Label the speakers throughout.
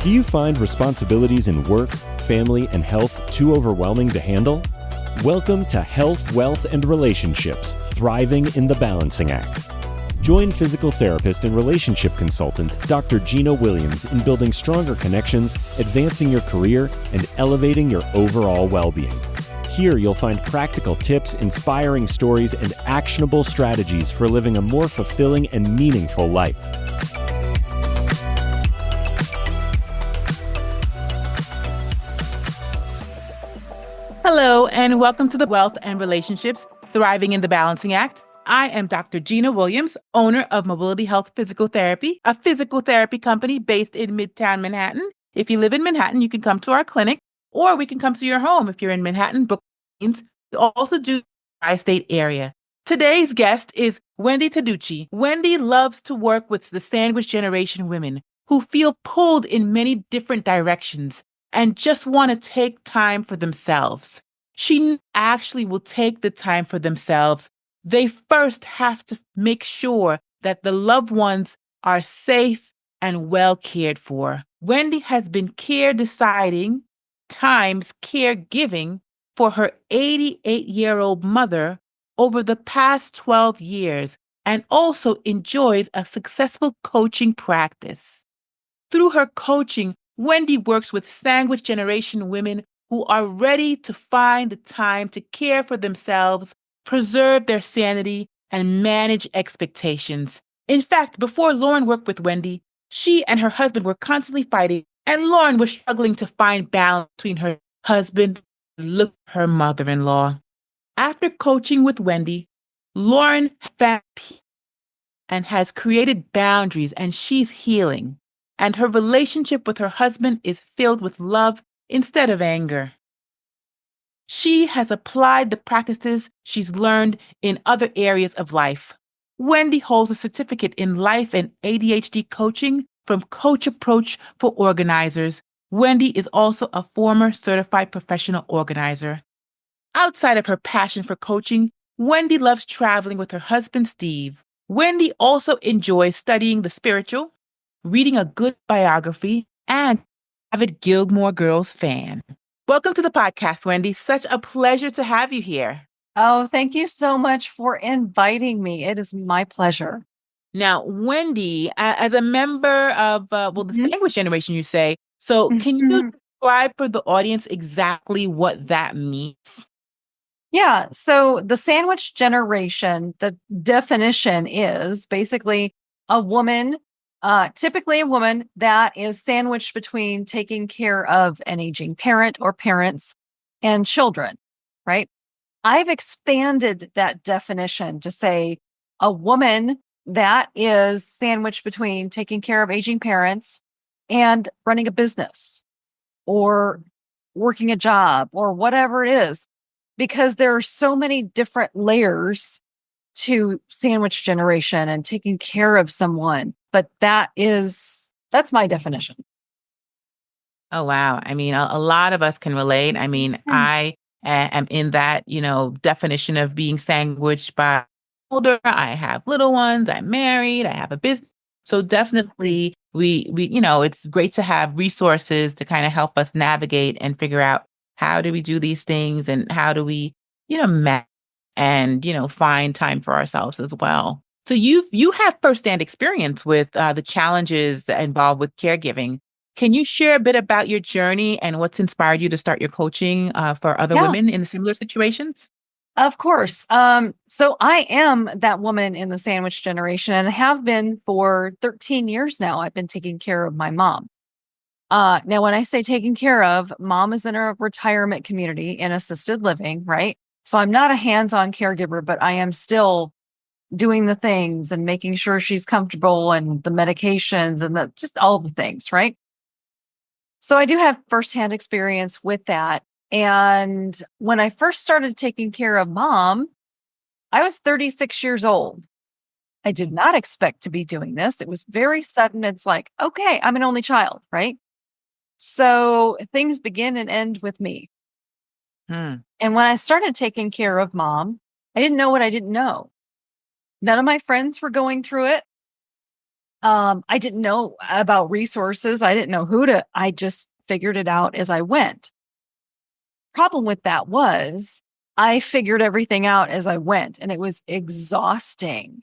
Speaker 1: Do you find responsibilities in work, family, and health too overwhelming to handle? Welcome to Health, Wealth, and Relationships, Thriving in the Balancing Act. Join physical therapist and relationship consultant Dr. Gina Williams in building stronger connections, advancing your career, and elevating your overall well-being. Here you'll find practical tips, inspiring stories, and actionable strategies for living a more fulfilling and meaningful life.
Speaker 2: Hello, and welcome to the Wealth and Relationships, Thriving in the Balancing Act. I am Dr. Gina Williams, owner of Mobility Health Physical Therapy, a physical therapy company based in Midtown Manhattan. If you live in Manhattan, you can come to our clinic, or we can come to your home if you're in Manhattan, Brooklyn. We also do the tri-state area. Today's guest is Wendy Taddeucci. Wendy loves to work with the sandwich generation women who feel pulled in many different directions and just want to take time for themselves. She actually will take the time for themselves. They first have to make sure that the loved ones are safe and well cared for. Wendy has been deciding times caregiving for her 88-year-old mother over the past 12 years and also enjoys a successful coaching practice. Through her coaching, Wendy works with sandwich generation women who are ready to find the time to care for themselves, preserve their sanity, and manage expectations. In fact, before Lauren worked with Wendy, she and her husband were constantly fighting, and Lauren was struggling to find balance between her husband and her mother-in-law. After coaching with Wendy, Lauren found peace and has created boundaries, and she's healing. And her relationship with her husband is filled with love instead of anger. She has applied the practices she's learned in other areas of life. Wendy holds a certificate in life and ADHD coaching from Coach Approach for Organizers. Wendy is also a former certified professional organizer. Outside of her passion for coaching, Wendy loves traveling with her husband, Steve. Wendy also enjoys studying the spiritual, reading a good biography, and avid Gilmore Girls fan. Welcome to the podcast, Wendy. Such a pleasure to have you here.
Speaker 3: Oh, thank you so much for inviting me. It is my pleasure.
Speaker 2: Now, Wendy, as a member of, the sandwich generation, you say, so can you describe for the audience exactly what that means?
Speaker 3: Yeah. So the sandwich generation, the definition is basically a woman, typically a woman that is sandwiched between taking care of an aging parent or parents and children, right? I've expanded that definition to say a woman that is sandwiched between taking care of aging parents and running a business or working a job or whatever it is, because there are so many different layers to sandwich generation and taking care of someone. But that's my definition.
Speaker 2: Oh, wow. I mean, a lot of us can relate. I mean, I am in that, definition of being sandwiched by older. I have little ones. I'm married. I have a business. So definitely we, it's great to have resources to kind of help us navigate and figure out how do we do these things and how do we, match and, find time for ourselves as well. So you have firsthand experience with the challenges that involved with caregiving. Can you share a bit about your journey and what's inspired you to start your coaching for other women in similar situations?
Speaker 3: Of course. So I am that woman in the sandwich generation and have been for 13 years now. I've been taking care of my mom. Now, when I say taking care of, mom is in a retirement community in assisted living, right? So I'm not a hands-on caregiver, but I am still doing the things and making sure she's comfortable and the medications and just all the things, right? So I do have firsthand experience with that. And when I first started taking care of mom, I was 36 years old. I did not expect to be doing this. It was very sudden. It's like, okay, I'm an only child, right? So things begin and end with me. And when I started taking care of mom, I didn't know what I didn't know. None of my friends were going through it. I didn't know about resources. I didn't know I just figured it out as I went. Problem with that was I figured everything out as I went, and it was exhausting.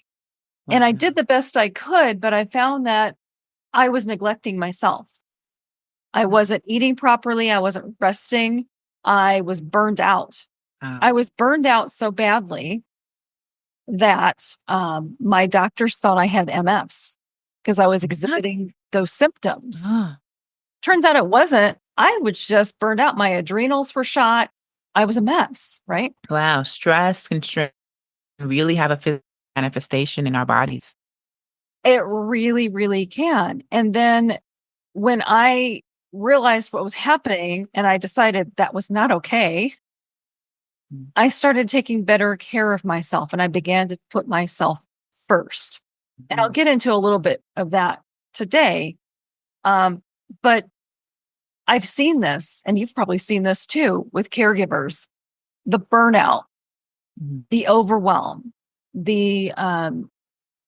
Speaker 3: And I did the best I could, but I found that I was neglecting myself. I wasn't eating properly. I wasn't resting. I was burned out. I was burned out so badly that my doctors thought I had MFs because I was exhibiting those symptoms. Turns out it wasn't. I was just burned out. My adrenals were shot. I was a mess, right?
Speaker 2: Wow. Stress can really have a physical manifestation in our bodies.
Speaker 3: It really, really can. And then when I realized what was happening and I decided that was not okay, I started taking better care of myself and I began to put myself first. And I'll get into a little bit of that today. But I've seen this, and you've probably seen this too with caregivers, the burnout, the overwhelm, the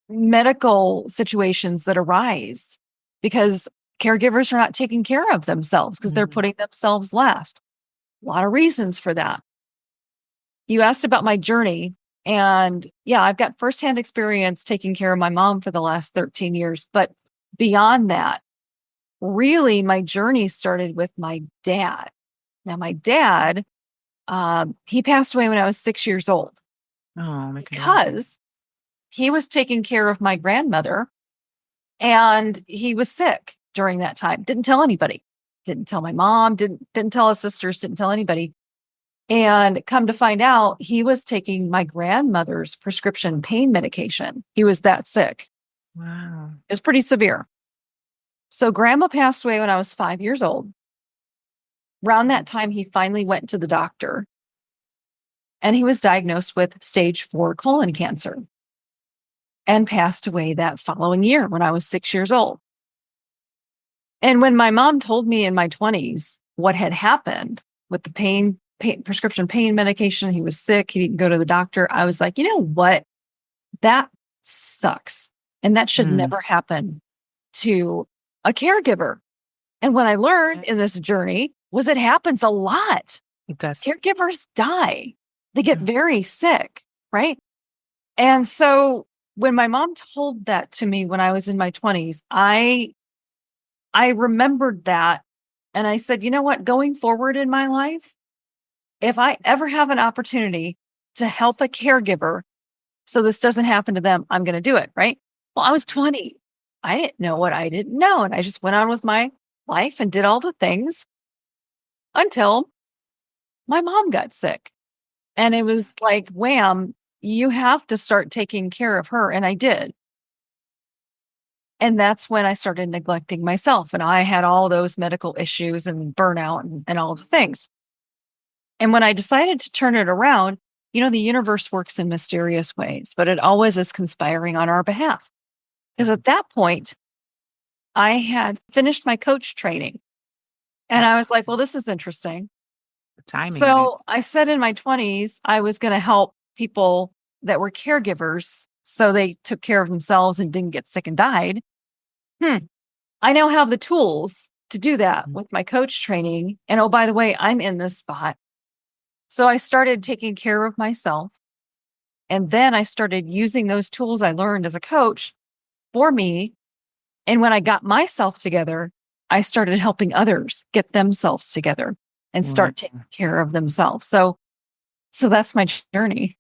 Speaker 3: medical situations that arise because caregivers are not taking care of themselves because they're putting themselves last. A lot of reasons for that. You asked about my journey, and yeah, I've got firsthand experience taking care of my mom for the last 13 years. But beyond that, really, my journey started with my dad. Now, my dad, he passed away when I was 6 years old.
Speaker 2: Oh, my
Speaker 3: because he was taking care of my grandmother, and he was sick during that time. Didn't tell anybody. Didn't tell my mom. Didn't tell his sisters. Didn't tell anybody. And come to find out, he was taking my grandmother's prescription pain medication. He was that sick.
Speaker 2: Wow.
Speaker 3: It was pretty severe. So grandma passed away when I was 5 years old. Around that time, he finally went to the doctor and he was diagnosed with stage 4 colon cancer and passed away that following year when I was 6 years old. And when my mom told me in my 20s what had happened with the prescription pain medication, he was sick, he didn't go to the doctor, I was like, you know what? That sucks. And that should never happen to a caregiver. And what I learned in this journey was it happens a lot.
Speaker 2: It does.
Speaker 3: Caregivers die. They get very sick, right? And so when my mom told that to me when I was in my 20s, I remembered that. And I said, you know what? Going forward in my life, if I ever have an opportunity to help a caregiver so this doesn't happen to them, I'm going to do it, right? Well, I was 20. I didn't know what I didn't know. And I just went on with my life and did all the things until my mom got sick. And it was like, wham, you have to start taking care of her. And I did. And that's when I started neglecting myself. And I had all those medical issues and burnout and all the things. And when I decided to turn it around, you know, the universe works in mysterious ways, but it always is conspiring on our behalf. Because at that point, I had finished my coach training. And I was like, well, this is interesting.
Speaker 2: The timing.
Speaker 3: So I said in my 20s, I was going to help people that were caregivers so they took care of themselves and didn't get sick and died. I now have the tools to do that with my coach training. And oh, by the way, I'm in this spot. So I started taking care of myself. And then I started using those tools I learned as a coach for me. And when I got myself together, I started helping others get themselves together and start taking care of themselves. So that's my journey.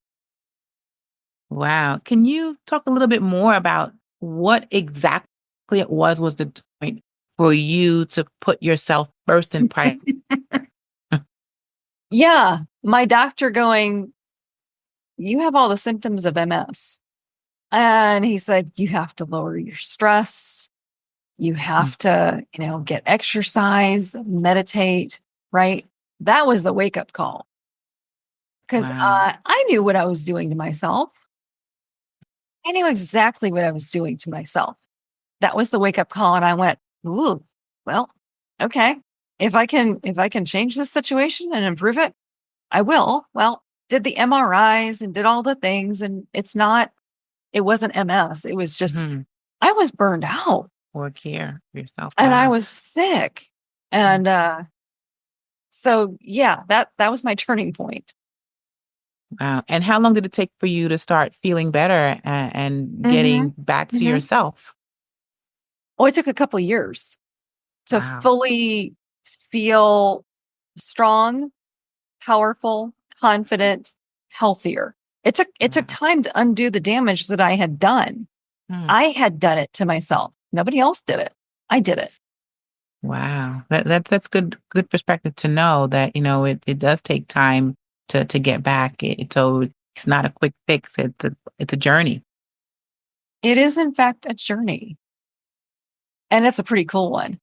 Speaker 2: Wow. Can you talk a little bit more about what exactly it was the point for you to put yourself first in priority?
Speaker 3: Yeah. My doctor going, you have all the symptoms of MS. And he said, you have to lower your stress. You have to, get exercise, meditate, right? That was the wake up call. Because I knew what I was doing to myself. I knew exactly what I was doing to myself. That was the wake up call. And I went, ooh, well, okay. If I can change this situation and improve it, I will. Well, did the MRIs and did all the things. And it wasn't MS. It was just I was burned out
Speaker 2: Or care for yourself.
Speaker 3: and I
Speaker 2: Wow.
Speaker 3: was sick. And so yeah, that was my turning point.
Speaker 2: Wow. And how long did it take for you to start feeling better and
Speaker 3: Mm-hmm.
Speaker 2: getting back to
Speaker 3: Mm-hmm.
Speaker 2: yourself?
Speaker 3: Oh, it took a couple years to
Speaker 2: Wow.
Speaker 3: fully feel strong, powerful, confident, healthier. It took
Speaker 2: Wow.
Speaker 3: time to undo the damage that I had done.
Speaker 2: Hmm.
Speaker 3: I had done it to myself. Nobody else did it. I did it.
Speaker 2: Wow. That's good perspective to know that, it does take time to get back. So it's not a quick fix. It's a journey.
Speaker 3: It is in fact a journey, and it's a pretty cool one.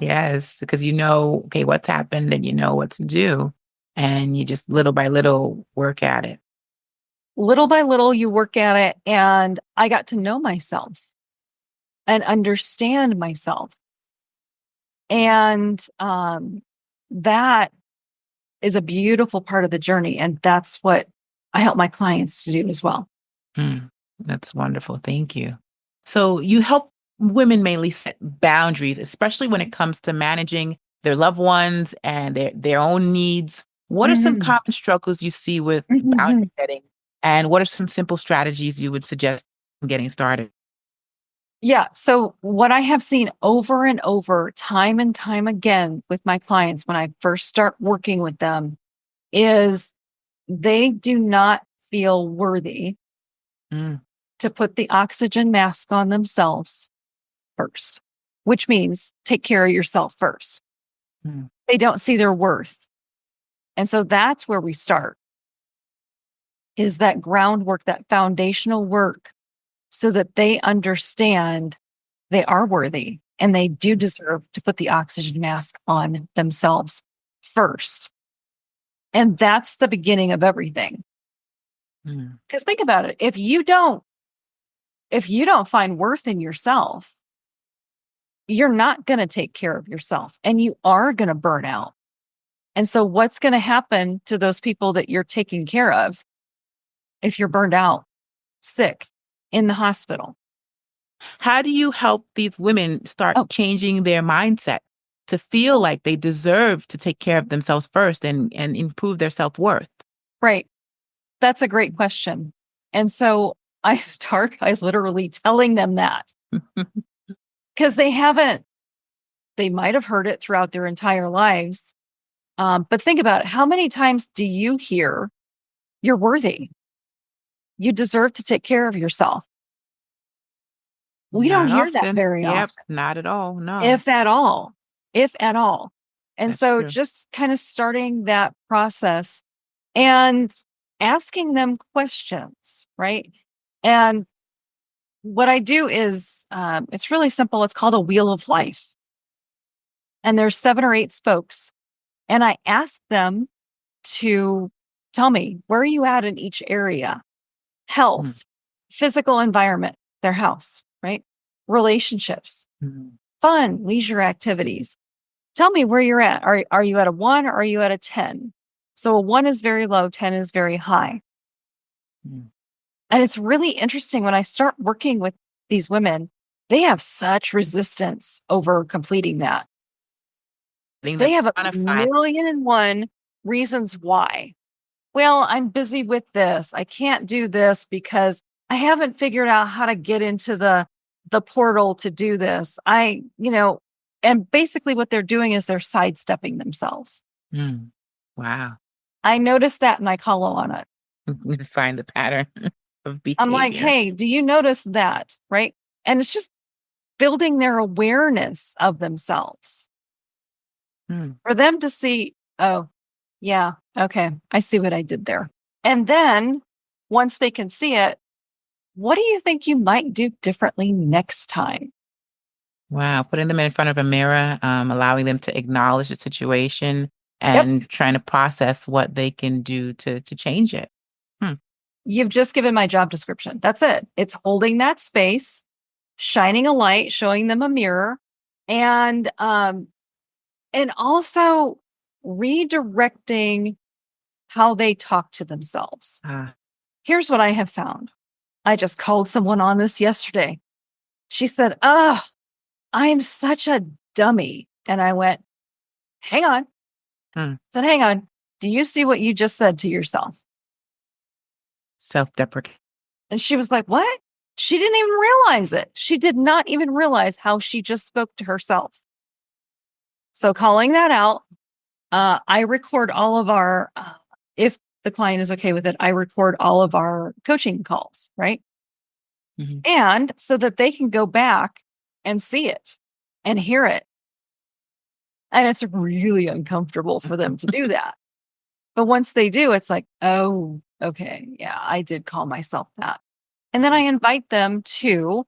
Speaker 2: Yes, because okay, what's happened and you know what to do. And you just little by little work at it.
Speaker 3: Little by little, you work at it, and I got to know myself and understand myself. And that is a beautiful part of the journey. And that's what I help my clients to do as well.
Speaker 2: Mm, that's wonderful. Thank you. So you help women mainly set boundaries, especially when it comes to managing their loved ones and their own needs. What are some
Speaker 3: Mhm.
Speaker 2: common struggles you see with boundary
Speaker 3: Mhm.
Speaker 2: setting? And what are some simple strategies you would suggest in getting started?
Speaker 3: Yeah. So, what I have seen over and over, time and time again with my clients when I first start working with them is they do not feel worthy
Speaker 2: Mm,
Speaker 3: to put the oxygen mask on themselves first, which means take care of yourself first.
Speaker 2: mm,
Speaker 3: They don't see their worth. And so that's where we start is that groundwork, that foundational work so that they understand they are worthy and they do deserve to put the oxygen mask on themselves first. And that's the beginning of everything.
Speaker 2: mm.
Speaker 3: Because think about it. If you don't find worth in yourself, you're not going to take care of yourself and you are going to burn out. And so what's going to happen to those people that you're taking care of if you're burned out, sick, in the hospital?
Speaker 2: How do you help these women start
Speaker 3: Oh,
Speaker 2: changing their mindset to feel like they deserve to take care of themselves first and improve their self-worth?
Speaker 3: right. That's a great question. And so I start by literally telling them that because they might have heard it throughout their entire lives. But think about it. How many times do you hear you're worthy? You deserve to take care of yourself. We don't
Speaker 2: Not
Speaker 3: hear that
Speaker 2: often.
Speaker 3: very
Speaker 2: Yep,
Speaker 3: often,
Speaker 2: not at all. No,
Speaker 3: if at all, if at all. And
Speaker 2: that's
Speaker 3: so
Speaker 2: true.
Speaker 3: just kind of starting that process and asking them questions, right? And what I do is it's really simple. It's called a wheel of life. And there's 7 or 8 spokes. And I ask them to tell me, where are you at in each area?
Speaker 2: Mm,
Speaker 3: Health, physical environment, their house, right? Relationships,
Speaker 2: mm,
Speaker 3: fun, leisure activities. Tell me where you're at. Are you at a 1 or are you at a 10? So a 1 is very low, 10 is very high.
Speaker 2: mm.
Speaker 3: And it's really interesting when I start working with these women, they have such resistance over completing that.
Speaker 2: Letting
Speaker 3: They
Speaker 2: them
Speaker 3: have a
Speaker 2: quantify.
Speaker 3: million and one reasons why. Well, I'm busy with this. I can't do this because I haven't figured out how to get into the portal to do this. And basically what they're doing is they're sidestepping themselves.
Speaker 2: Mm, wow.
Speaker 3: I noticed that and I call on it.
Speaker 2: We find the pattern of
Speaker 3: I'm like,
Speaker 2: behavior.
Speaker 3: hey, do you notice that? Right. And it's just building their awareness of themselves
Speaker 2: Mm,
Speaker 3: for them to see, oh, yeah, okay, I see what I did there. And then once they can see it, what do you think you might do differently next time?
Speaker 2: wow. Putting them in front of a mirror, allowing them to acknowledge the situation
Speaker 3: Yep.
Speaker 2: and trying to process what they can do to change it. Hmm.
Speaker 3: You've just given my job description. That's it. It's holding that space, shining a light, showing them a mirror, and also redirecting how they talk to themselves.
Speaker 2: Ah,
Speaker 3: Here's what I have found. I just called someone on this yesterday. She said, "Oh, I am such a dummy." And I went, "Hang on."
Speaker 2: Hmm.
Speaker 3: Said, "Hang on. Do you see what you just said to yourself?"
Speaker 2: Self-deprecating.
Speaker 3: And she was like, "What?" She didn't even realize it. She did not even realize how she just spoke to herself. So calling that out, I record all of our, if the client is okay with it, I record all of our coaching calls, right?
Speaker 2: Mm-hmm.
Speaker 3: And so that they can go back and see it and hear it. And it's really uncomfortable for them to do that. But once they do, it's like, oh, okay, yeah, I did call myself that. And then I invite them to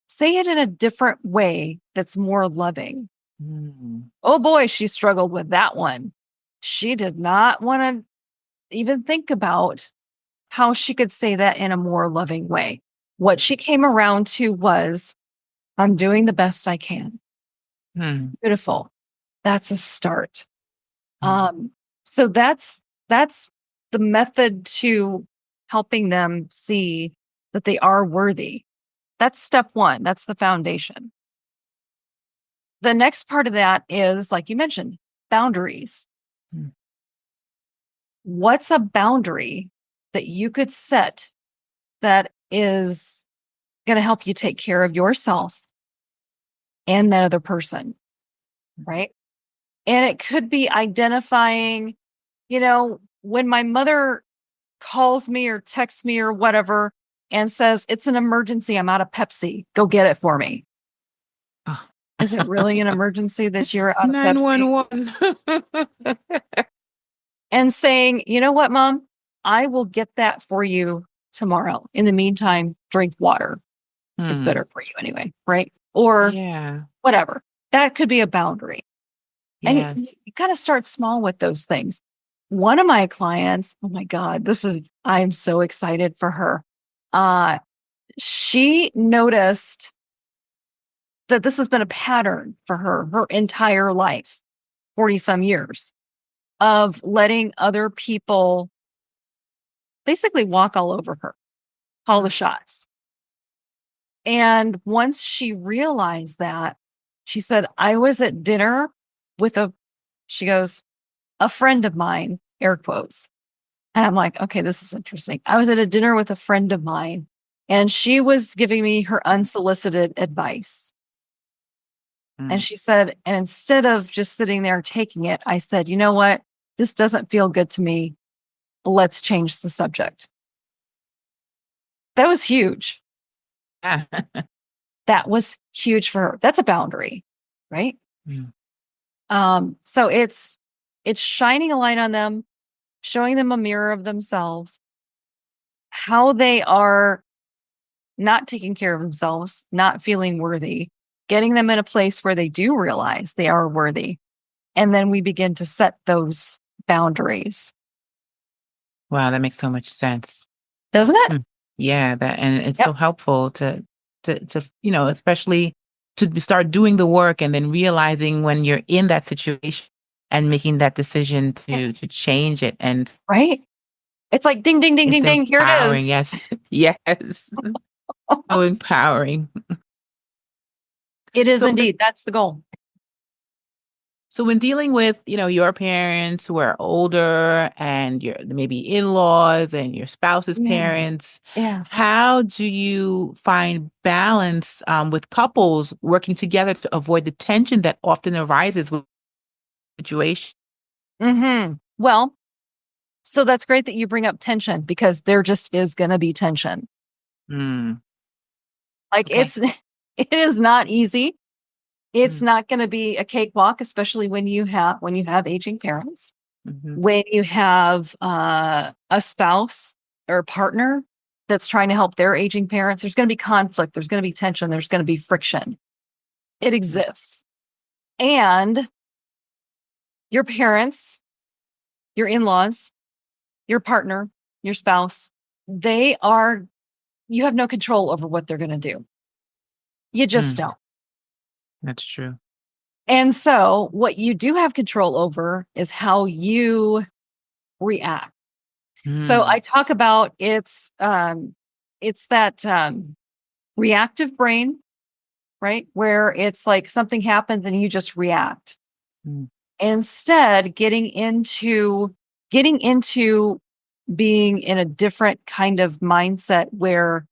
Speaker 3: say it in a different way that's more loving.
Speaker 2: Mm.
Speaker 3: Oh boy, she struggled with that one. She did not want to even think about how she could say that in a more loving way. What she came around to was, I'm doing the best I can.
Speaker 2: Mm.
Speaker 3: Beautiful. That's a start.
Speaker 2: Mm.
Speaker 3: So that's the method to helping them see that they are worthy. That's step one. That's the foundation. The next part of that is, like you mentioned, boundaries.
Speaker 2: Mm.
Speaker 3: What's a boundary that you could set that is going to help you take care of yourself and that other person, right? And it could be identifying, when my mother calls me or texts me or whatever and says, "It's an emergency. I'm out of Pepsi. Go get it for me."
Speaker 2: Oh.
Speaker 3: Is it really an emergency that you're out of Pepsi?
Speaker 2: 911.
Speaker 3: And saying, "You know what, Mom? I will get that for you tomorrow. In the meantime, drink water. It's
Speaker 2: Hmm.
Speaker 3: better for you anyway." Right? Or
Speaker 2: Yeah.
Speaker 3: whatever. That could be a boundary. And
Speaker 2: Yes.
Speaker 3: you got to start small with those things. One of my clients, oh my God, I'm so excited for her. She noticed that this has been a pattern for her entire life, 40 some years, of letting other people basically walk all over her, call the shots. And once she realized that, she said, "I was at dinner with she goes, a friend of mine, air quotes." And I'm like, okay, this is interesting. "I was at a dinner with a friend of mine and she was giving me her unsolicited advice." And
Speaker 2: Mm.
Speaker 3: she said, "And instead of just sitting there taking it, I said, you know what? This doesn't feel good to me. Let's change the subject." That was huge.
Speaker 2: Yeah.
Speaker 3: That was huge for her. That's a boundary, right?
Speaker 2: Mm.
Speaker 3: So it's shining a light on them, showing them a mirror of themselves, how they are not taking care of themselves, not feeling worthy, getting them in a place where they do realize they are worthy. And then we begin to set those boundaries.
Speaker 2: Wow, that makes so much sense.
Speaker 3: Doesn't it?
Speaker 2: Mm. Yeah, and it's
Speaker 3: Yep.
Speaker 2: so helpful to especially to start doing the work and then realizing when you're in that situation and making that decision
Speaker 3: Yeah.
Speaker 2: to change it. And
Speaker 3: Right? It's like ding, ding, ding,
Speaker 2: it's
Speaker 3: ding, ding. Here it
Speaker 2: empowering.
Speaker 3: is.
Speaker 2: Yes. Yes. So empowering.
Speaker 3: It is
Speaker 2: So
Speaker 3: indeed. That's the goal.
Speaker 2: So when dealing with, your parents who are older and your maybe in-laws and your spouse's
Speaker 3: Yeah.
Speaker 2: parents,
Speaker 3: Yeah.
Speaker 2: how do you find balance with couples working together to avoid the tension that often arises with situation?
Speaker 3: Well, so that's great that you bring up tension because there just is going to be tension.
Speaker 2: Mm.
Speaker 3: Like
Speaker 2: Okay.
Speaker 3: it is not easy. It's
Speaker 2: Mm.
Speaker 3: not going to be a cakewalk, especially when you have aging parents,
Speaker 2: Mm-hmm.
Speaker 3: when you have a spouse or partner that's trying to help their aging parents. There's going to be conflict. There's going to be tension. There's going to be friction. It exists. And your parents, your in-laws, your partner, your spouse, you have no control over what they're going to do. You just
Speaker 2: Mm.
Speaker 3: don't.
Speaker 2: That's true.
Speaker 3: And so what you do have control over is how you react. So
Speaker 2: Mm.
Speaker 3: I talk about it's that reactive brain, right? Where it's like something happens and you just react.
Speaker 2: Mm.
Speaker 3: Instead, getting into being in a different kind of mindset where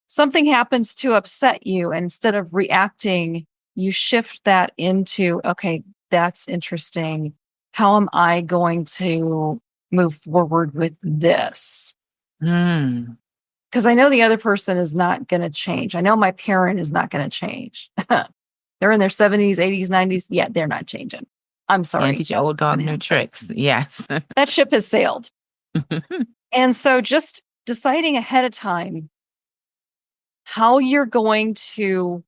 Speaker 3: something happens to upset you, and instead of reacting, you shift that into, okay, that's interesting. How am I going to move forward with this?
Speaker 2: Mm.
Speaker 3: Because I know the other person is not going to change. I know my parent is not going to change. They're in their 70s, 80s, 90s. Yeah, they're not changing. I'm sorry.
Speaker 2: Can't teach your old
Speaker 3: That's not
Speaker 2: dog
Speaker 3: gonna
Speaker 2: new
Speaker 3: happen.
Speaker 2: tricks. Yes.
Speaker 3: That ship has sailed. And so just deciding ahead of time how you're going to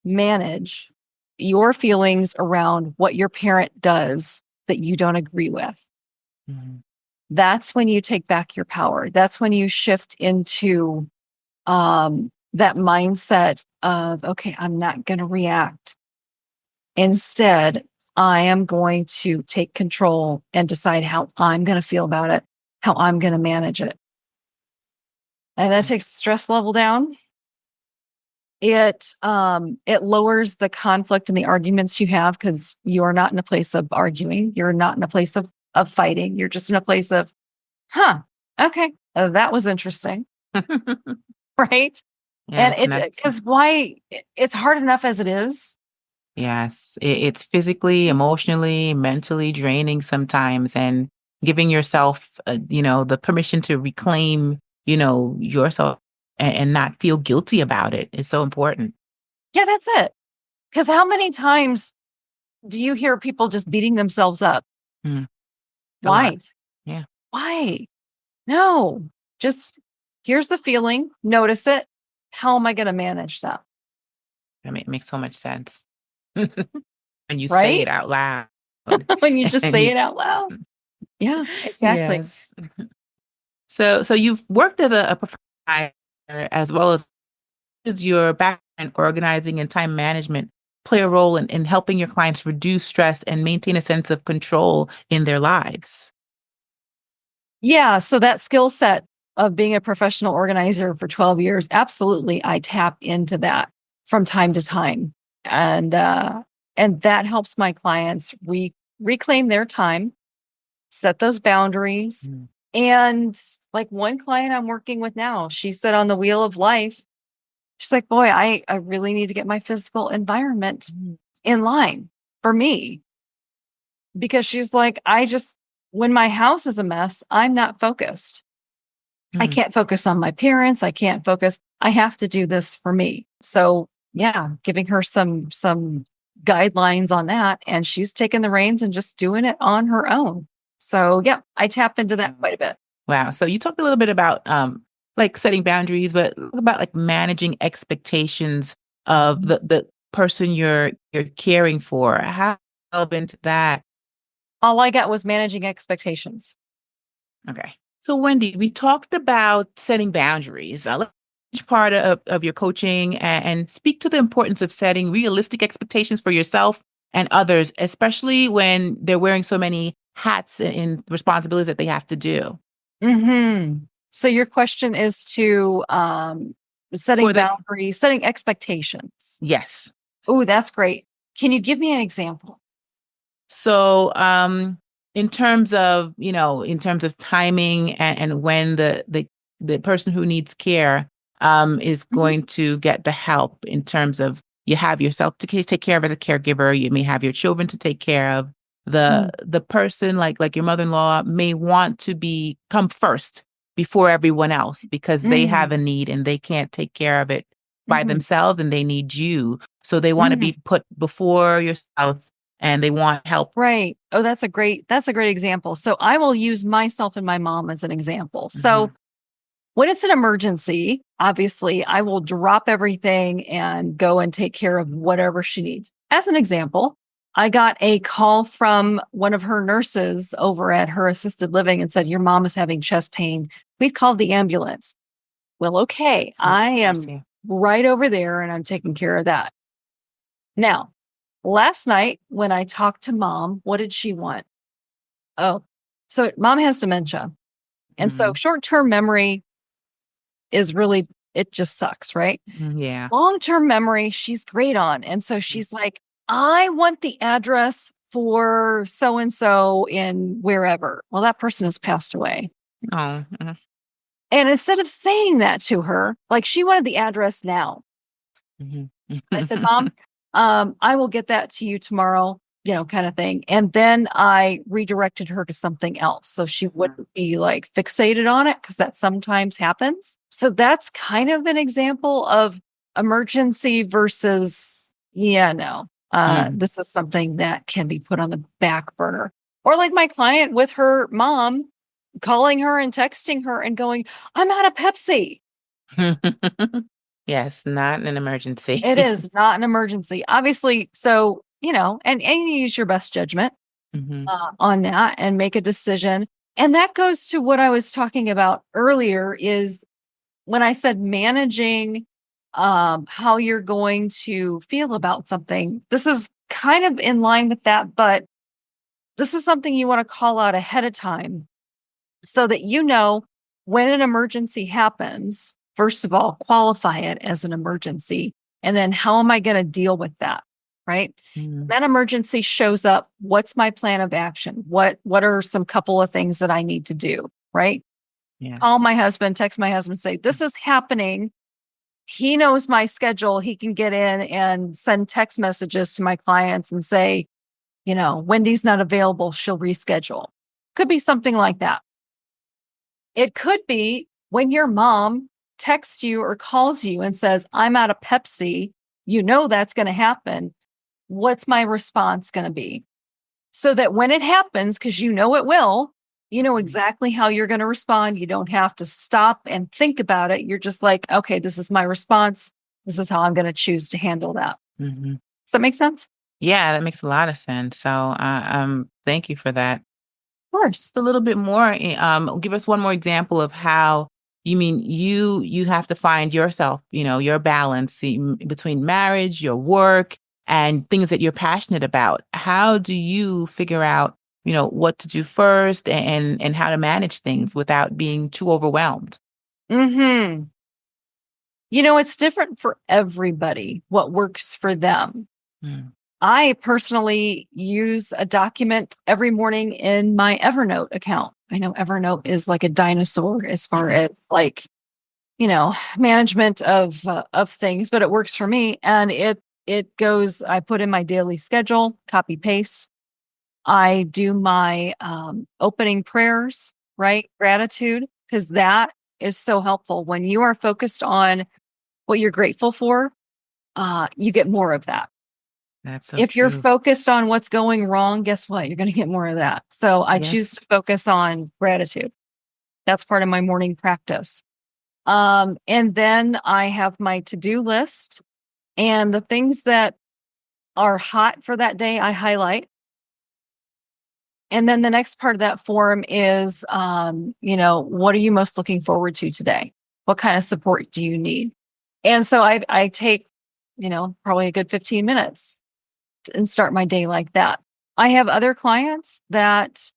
Speaker 3: manage your feelings around what your parent does that you don't agree with.
Speaker 2: Mhm.
Speaker 3: That's when you take back your power. That's when you shift into that mindset of, okay, I'm not going to react. Instead, I am going to take control and decide how I'm going to feel about it, how I'm going to manage it. And that takes the stress level down. It lowers the conflict and the arguments you have, because you are not in a place of arguing. You're not in a place of fighting. You're just in a place of, okay, that was interesting, right? And
Speaker 2: Yes.
Speaker 3: it because why it's hard enough as it is.
Speaker 2: Yes, it's physically, emotionally, mentally draining sometimes, and giving yourself, the permission to reclaim, yourself, and not feel guilty about it is so important.
Speaker 3: Yeah, that's it. Because how many times do you hear people just beating themselves up?
Speaker 2: Mm, a lot.
Speaker 3: Why?
Speaker 2: Yeah,
Speaker 3: Why? No, just here's the feeling, notice it. How am I going to manage that?
Speaker 2: I mean, it makes so much sense. And you say
Speaker 3: Right?
Speaker 2: it out loud.
Speaker 3: When you just
Speaker 2: And
Speaker 3: say
Speaker 2: you,
Speaker 3: it out loud. Yeah, exactly.
Speaker 2: yes. So you've worked as a provider, as well as does your background in organizing and time management play a role in helping your clients reduce stress and maintain a sense of control in their lives?
Speaker 3: Yeah. So that skill set of being a professional organizer for 12 years, absolutely, I tap into that from time to time. And that helps my clients reclaim their time, set those boundaries.
Speaker 2: Mm.
Speaker 3: And like one client I'm working with now, she said on the wheel of life, she's like, boy, I really need to get my physical environment in line for me. Because she's like, when my house is a mess, I'm not focused. I
Speaker 2: Mm.
Speaker 3: can't focus on my parents. I can't focus. I have to do this for me. So yeah, giving her some guidelines on that. And she's taking the reins and just doing it on her own. So yeah, I tap into that quite a bit.
Speaker 2: Wow. So you talked a little bit about like setting boundaries, but about like managing expectations of the person you're caring for. How delve into that?
Speaker 3: All I got was managing expectations.
Speaker 2: Okay. So, Wendy, we talked about setting boundaries. Each part of your coaching, and speak to the importance of setting realistic expectations for yourself and others, especially when they're wearing so many hats and responsibilities that they have to do.
Speaker 3: So your question is to setting
Speaker 2: For the
Speaker 3: boundaries, setting expectations.
Speaker 2: Yes.
Speaker 3: Oh, that's great. Can you give me an example?
Speaker 2: So, in terms of timing, and when the person who needs care is
Speaker 3: Mhm.
Speaker 2: going to get the help, in terms of you have yourself to take care of as a caregiver, you may have your children to take care of.
Speaker 3: Mm.
Speaker 2: The person, like your mother-in-law, may want to come first before everyone else, because they have a
Speaker 3: Mm.
Speaker 2: need and they can't take care of it by
Speaker 3: Mhm.
Speaker 2: themselves, and they need you. So they want to
Speaker 3: Mm.
Speaker 2: be put before your spouse, and they want help.
Speaker 3: Right. Oh, that's a great example. So I will use myself and my mom as an example. So
Speaker 2: Mhm.
Speaker 3: when it's an emergency, obviously I will drop everything and go and take care of whatever she needs. As an example, I got a call from one of her nurses over at her assisted living and said, your mom is having chest pain. We've called the ambulance. Well, okay,
Speaker 2: So
Speaker 3: I am
Speaker 2: mercy.
Speaker 3: right over there and I'm taking care of that. Now, last night when I talked to mom, what did she want? Oh, so mom has dementia. And so
Speaker 2: Mhm.
Speaker 3: short term memory, is really, it just sucks, right?
Speaker 2: Yeah.
Speaker 3: Long-term memory, she's great on. And so she's like, I want the address for so-and-so in wherever. Well, that person has passed away.
Speaker 2: Oh.
Speaker 3: And instead of saying that to her, like she wanted the address now. I said, Mom, I will get that to you tomorrow, kind of thing. And then I redirected her to something else. So she wouldn't be like fixated on it because that sometimes happens. So that's kind of an example of emergency versus, this is something that can be put on the back burner. Or like my client with her mom calling her and texting her and going, I'm out of Pepsi.
Speaker 2: Yes, not an emergency.
Speaker 3: It is not an emergency, obviously. So, and you use your best judgment on that and make a decision. And that goes to what I was talking about earlier is when I said managing how you're going to feel about something. This is kind of in line with that, but this is something you want to call out ahead of time so that when an emergency happens. First of all, qualify it as an emergency. And then how am I going to deal with that? Right? That emergency shows up. What's my plan of action? What are some couple of things that I need to do? Right?
Speaker 2: Yeah.
Speaker 3: Call my husband, text my husband, say, this is happening. He knows my schedule. He can get in and send text messages to my clients and say, Wendy's not available. She'll reschedule. Could be something like that. It could be when your mom texts you or calls you and says, I'm out of Pepsi, that's going to happen. What's my response going to be? So that when it happens, because it will, exactly how you're going to respond. You don't have to stop and think about it. You're just like, okay, this is my response. This is how I'm going to choose to handle that. Does that make sense?
Speaker 2: Yeah, that makes a lot of sense. So thank you for that.
Speaker 3: Of course.
Speaker 2: Just a little bit more. Give us one more example of how you mean you have to find yourself, your balance between marriage, your work, and things that you're passionate about. How do you figure out, what to do first and how to manage things without being too overwhelmed?
Speaker 3: It's different for everybody, what works for them. I personally use a document every morning in my Evernote account. I know Evernote is like a dinosaur as far as management of things, but it works for me. And it goes, I put in my daily schedule, copy paste. I do my opening prayers, right? Gratitude, because that is so helpful. When you are focused on what you're grateful for, you get more of that.
Speaker 2: That's so
Speaker 3: if you're
Speaker 2: true.
Speaker 3: focused on what's going wrong, guess what? You're going to get more of that. So I
Speaker 2: Yes.
Speaker 3: choose to focus on gratitude. That's part of my morning practice. And then I have my to-do list and the things that are hot for that day, I highlight. And then the next part of that form is, what are you most looking forward to today? What kind of support do you need? And so I take, probably a good 15 minutes and start my day like that. I have other clients that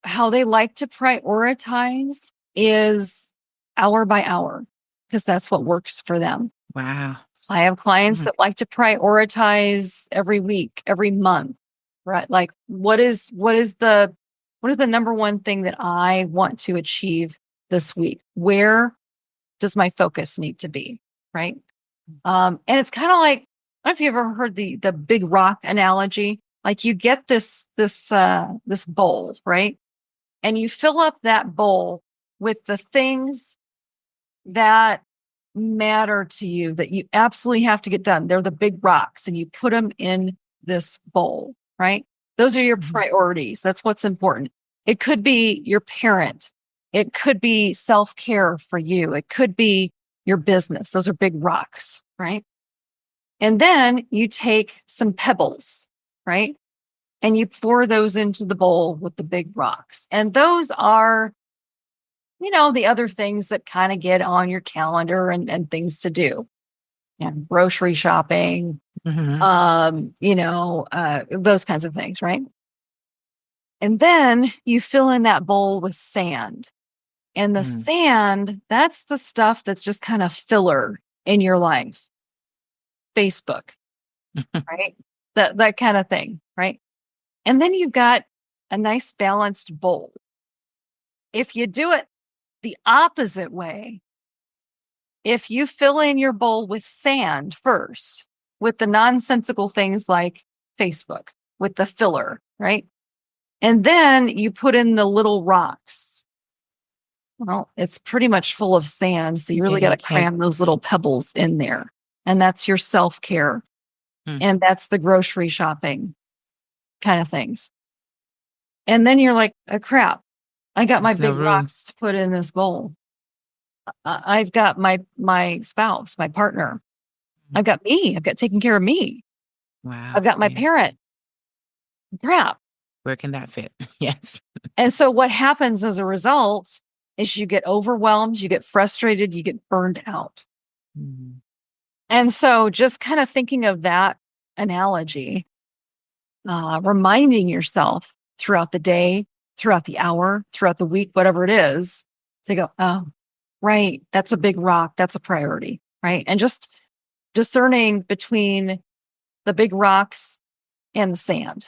Speaker 3: how they like to prioritize is hour by hour because that's what works for them.
Speaker 2: Wow.
Speaker 3: I have clients that like to prioritize every week, every month, right? Like what is the number one thing that I want to achieve this week? Where does my focus need to be? Right. And it's kind of like, I don't know if you've ever heard the big rock analogy. Like you get this bowl, right? And you fill up that bowl with the things that matter to you that you absolutely have to get done. They're the big rocks and you put them in this bowl, right? Those are your priorities. That's what's important. It could be your parent. It could be self-care for you. It could be your business. Those are big rocks, right? And then you take some pebbles, right? And you pour those into the bowl with the big rocks. And those are, the other things that kind of get on your calendar and things to do. And grocery shopping, those kinds of things, right? And then you fill in that bowl with sand. And the sand, that's the stuff that's just kind of filler in your life. Facebook, right? That kind of thing, right? And then you've got a nice balanced bowl. If you do it the opposite way, if you fill in your bowl with sand first, with the nonsensical things like Facebook, with the filler, right? And then you put in the little rocks. Well, it's pretty much full of sand. So you really got to cram those little pebbles in there. And that's your self-care. And that's the grocery shopping kind of things. And then you're like, oh, crap, I got my big rocks to put in this bowl. I've got my spouse, my partner. I've got me. I've got taking care of me.
Speaker 2: Wow.
Speaker 3: I've got my parent. Crap.
Speaker 2: Where can that fit? Yes.
Speaker 3: And so what happens as a result is you get overwhelmed, you get frustrated, you get burned out. And so just kind of thinking of that analogy, reminding yourself throughout the day, throughout the hour, throughout the week, whatever it is, to go, oh, right, that's a big rock. That's a priority, right? And just discerning between the big rocks and the sand.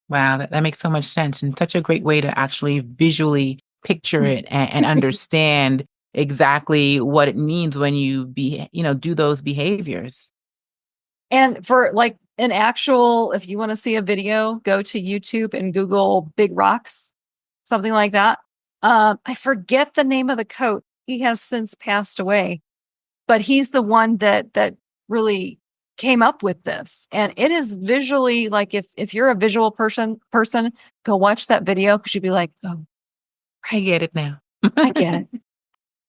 Speaker 2: Wow, that makes so much sense, and such a great way to actually visually picture it and understand exactly what it means when you do those behaviors.
Speaker 3: And for like an actual, if you want to see a video, go to YouTube and Google big rocks, something like that. I forget the name of the coach. He has since passed away, but he's the one that really came up with this. And it is visually, like if you're a visual person, go watch that video, because you'd be like, oh,
Speaker 2: I get it now.
Speaker 3: I get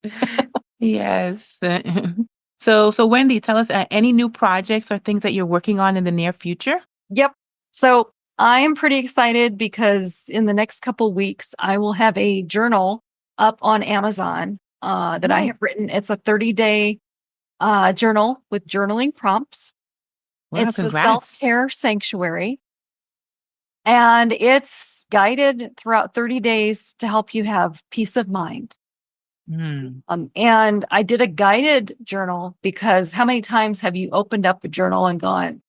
Speaker 3: it.
Speaker 2: Yes. So Wendy, tell us any new projects or things that you're working on in the near future?
Speaker 3: Yep. So I am pretty excited because in the next couple weeks, I will have a journal up on Amazon that I have written. It's a 30-day journal with journaling prompts.
Speaker 2: Wow,
Speaker 3: it's
Speaker 2: congrats.
Speaker 3: The Self-Care Sanctuary. And it's guided throughout 30 days to help you have peace of mind. And I did a guided journal because how many times have you opened up a journal and gone,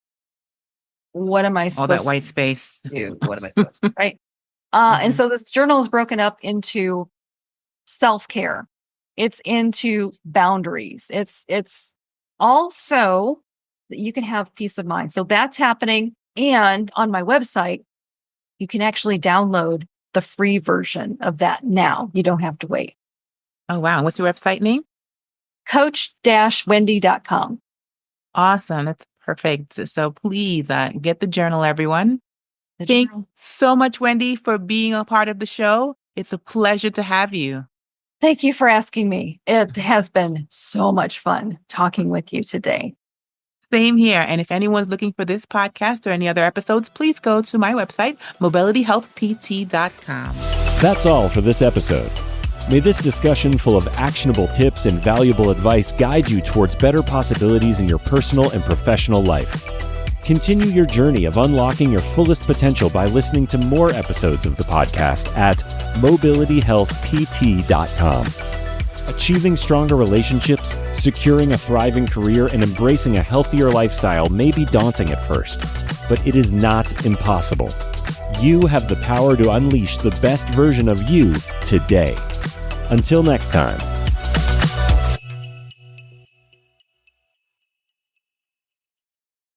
Speaker 3: what am I supposed
Speaker 2: all that white space
Speaker 3: to do? What am I supposed to do? Right. And so this journal is broken up into self-care. It's into boundaries. It's also that you can have peace of mind. So that's happening. And on my website, you can actually download the free version of that now. You don't have to wait.
Speaker 2: Oh, wow. And what's your website name?
Speaker 3: Coach-Wendy.com.
Speaker 2: Awesome. That's perfect. So please get the journal, everyone. Thank you so much, Wendy, for being a part of the show. It's a pleasure to have you.
Speaker 3: Thank you for asking me. It has been so much fun talking with you today.
Speaker 2: Same here. And if anyone's looking for this podcast or any other episodes, please go to my website, mobilityhealthpt.com.
Speaker 1: That's all for this episode. May this discussion full of actionable tips and valuable advice guide you towards better possibilities in your personal and professional life. Continue your journey of unlocking your fullest potential by listening to more episodes of the podcast at mobilityhealthpt.com. Achieving stronger relationships, securing a thriving career, and embracing a healthier lifestyle may be daunting at first, but it is not impossible. You have the power to unleash the best version of you today. Until next time.